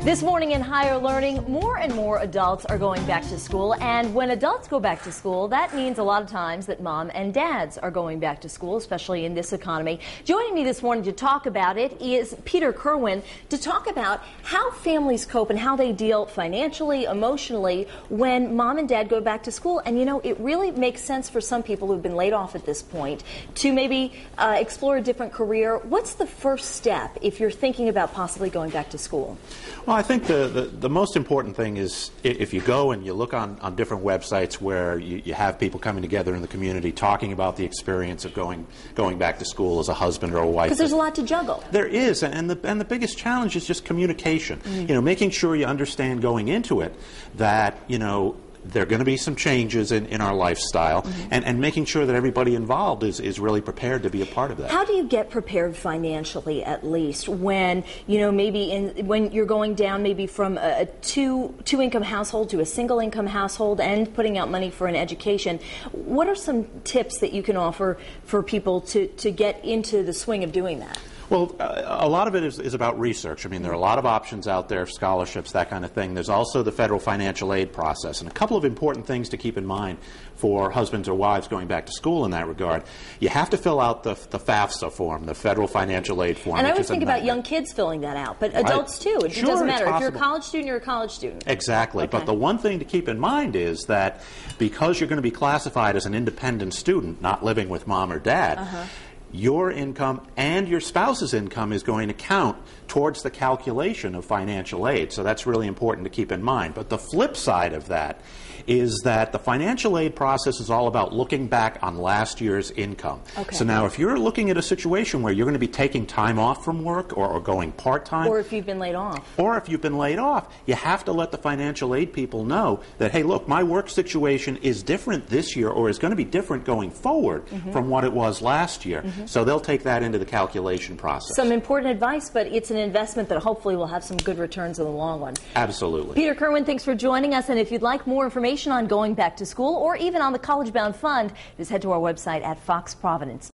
This morning in Higher Learning, more and more adults are going back to school, and when adults go back to school, that means a lot of times that mom and dads are going back to school, especially in this economy. Joining me this morning to talk about it is Peter Kerwin, to talk about how families cope and how they deal financially, emotionally when mom and dad go back to school. And you know, it really makes sense for some people who've been laid off at this point to maybe explore a different career. What's the first step if you're thinking about possibly going back to school? Well, I think the most important thing is if you go and you look on different websites where you have people coming together in the community talking about the experience of going back to school as a husband or a wife. Because there's a lot to juggle. There is, and the biggest challenge is just communication. You know, making sure you understand going into it that, you know, there are going to be some changes in our lifestyle, and making sure that everybody involved is really prepared to be a part of that. How do you get prepared financially, at least, when, you know, maybe when you're going down maybe from a two-income household to a single-income household and putting out money for an education? What are some tips that you can offer for people to get into the swing of doing that? Well, a lot of it is about research. I mean, there are a lot of options out there, scholarships, that kind of thing. There's also the federal financial aid process. And a couple of important things to keep in mind for husbands or wives going back to school in that regard. You have to fill out the FAFSA form, the federal financial aid form. And I always think about young kids filling that out, but adults too. It doesn't matter. If you're a college student, you're a college student. Exactly. Okay. But the one thing to keep in mind is that because you're going to be classified as an independent student, not living with mom or dad, your income and your spouse's income is going to count towards the calculation of financial aid. So that's really important to keep in mind. But the flip side of that is that the financial aid process is all about looking back on last year's income. Okay. So now if you're looking at a situation where you're going to be taking time off from work or going part-time. Or if you've been laid off. Or if you've been laid off, you have to let the financial aid people know that, hey, look, my work situation is different this year or is going to be different going forward from what it was last year. So they'll take that into the calculation process. Some important advice, but it's an investment that hopefully will have some good returns in the long run. Absolutely. Peter Kerwin, thanks for joining us. And if you'd like more information on going back to school or even on the College Bound Fund, just head to our website at Fox Providence.